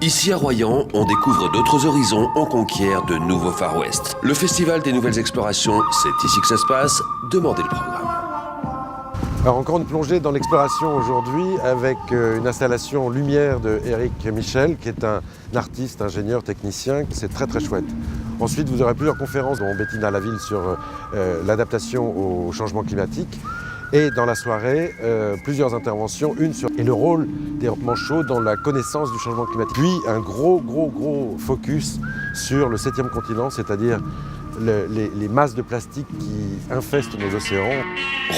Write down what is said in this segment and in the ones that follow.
Ici à Royan, on découvre d'autres horizons, on conquiert de nouveaux Far West. Le Festival des Nouvelles Explorations, c'est ici que ça se passe. Demandez le programme. Alors encore une plongée dans l'exploration aujourd'hui avec une installation lumière de Éric Michel, qui est un artiste, ingénieur, technicien. C'est très très chouette. Ensuite, vous aurez plusieurs conférences, dont Bettina Laville sur l'adaptation au changement climatique. Et dans la soirée, plusieurs interventions, une sur le rôle des manchots dans la connaissance du changement climatique. Puis un gros focus sur le 7e continent, c'est-à-dire les masses de plastique qui infestent nos océans.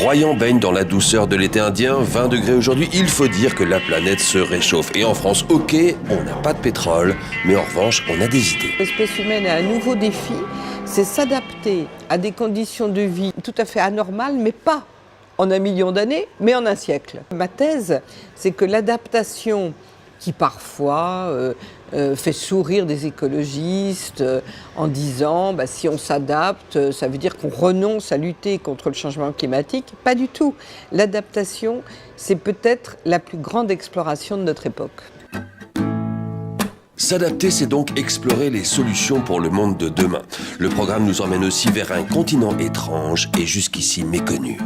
Royan baigne dans la douceur de l'été indien, 20 degrés aujourd'hui. Il faut dire que la planète se réchauffe. Et en France, ok, on n'a pas de pétrole, mais en revanche, on a des idées. L'espèce humaine a un nouveau défi, c'est s'adapter à des conditions de vie tout à fait anormales, mais pas en 1 million d'années, mais en un siècle. Ma thèse, c'est que l'adaptation qui parfois fait sourire des écologistes en disant si on s'adapte, ça veut dire qu'on renonce à lutter contre le changement climatique. Pas du tout. L'adaptation, c'est peut-être la plus grande exploration de notre époque. S'adapter, c'est donc explorer les solutions pour le monde de demain. Le programme nous emmène aussi vers un continent étrange et jusqu'ici méconnu.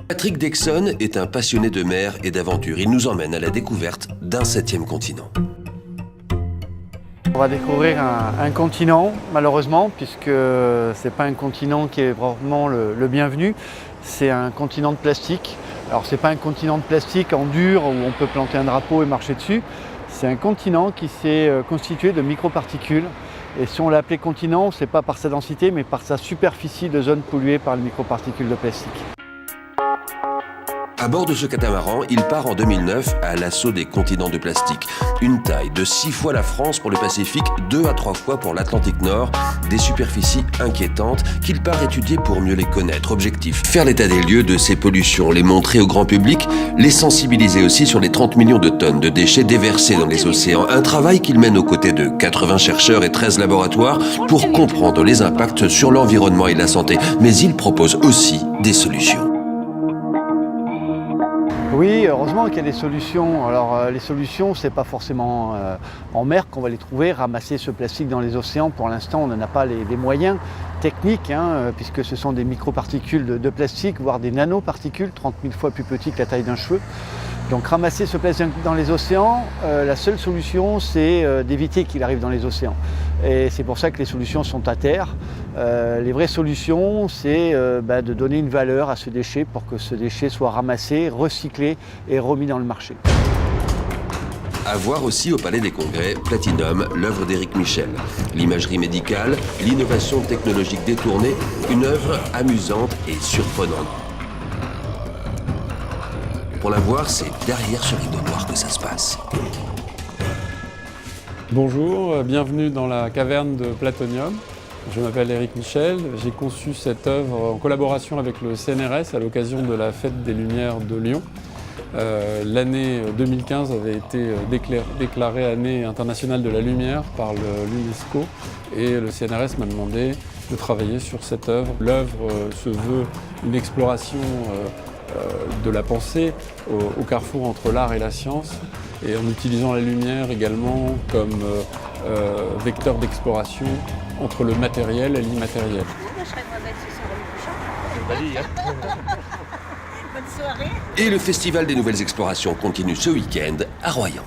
Patrick Dexon est un passionné de mer et d'aventure. Il nous emmène à la découverte d'un 7e continent. On va découvrir un continent, malheureusement, puisque ce n'est pas un continent qui est vraiment le bienvenu. C'est un continent de plastique. Alors ce n'est pas un continent de plastique en dur où on peut planter un drapeau et marcher dessus. C'est un continent qui s'est constitué de microparticules. Et si on l'a appelé continent, ce n'est pas par sa densité, mais par sa superficie de zones polluées par les microparticules de plastique. À bord de ce catamaran, il part en 2009 à l'assaut des continents de plastique. Une taille de 6 fois la France pour le Pacifique, 2 à 3 fois pour l'Atlantique Nord. Des superficies inquiétantes qu'il part étudier pour mieux les connaître. Objectif, faire l'état des lieux de ces pollutions, les montrer au grand public, les sensibiliser aussi sur les 30 millions de tonnes de déchets déversés dans les océans. Un travail qu'il mène aux côtés de 80 chercheurs et 13 laboratoires pour comprendre les impacts sur l'environnement et la santé. Mais il propose aussi des solutions. Oui, heureusement qu'il y a des solutions. Alors les solutions, c'est pas forcément en mer qu'on va les trouver. Ramasser ce plastique dans les océans, pour l'instant, on n'en a pas les moyens techniques, puisque ce sont des microparticules de plastique, voire des nanoparticules, 30 000 fois plus petits que la taille d'un cheveu. Donc ramasser ce plastique dans les océans, la seule solution, c'est d'éviter qu'il arrive dans les océans. Et c'est pour ça que les solutions sont à terre. Les vraies solutions, c'est de donner une valeur à ce déchet pour que ce déchet soit ramassé, recyclé et remis dans le marché. À voir aussi au Palais des Congrès, Platinum, l'œuvre d'Éric Michel. L'imagerie médicale, l'innovation technologique détournée, une œuvre amusante et surprenante. Pour la voir, c'est derrière ce rideau noir que ça se passe. Bonjour, bienvenue dans la caverne de Platonium. Je m'appelle Éric Michel, j'ai conçu cette œuvre en collaboration avec le CNRS à l'occasion de la Fête des Lumières de Lyon. L'année 2015 avait été déclarée année internationale de la lumière par l'UNESCO et le CNRS m'a demandé de travailler sur cette œuvre. L'œuvre se veut une exploration de la pensée au carrefour entre l'art et la science et en utilisant la lumière également comme vecteur d'exploration entre le matériel et l'immatériel. Et le Festival des Nouvelles Explorations continue ce week-end à Royan.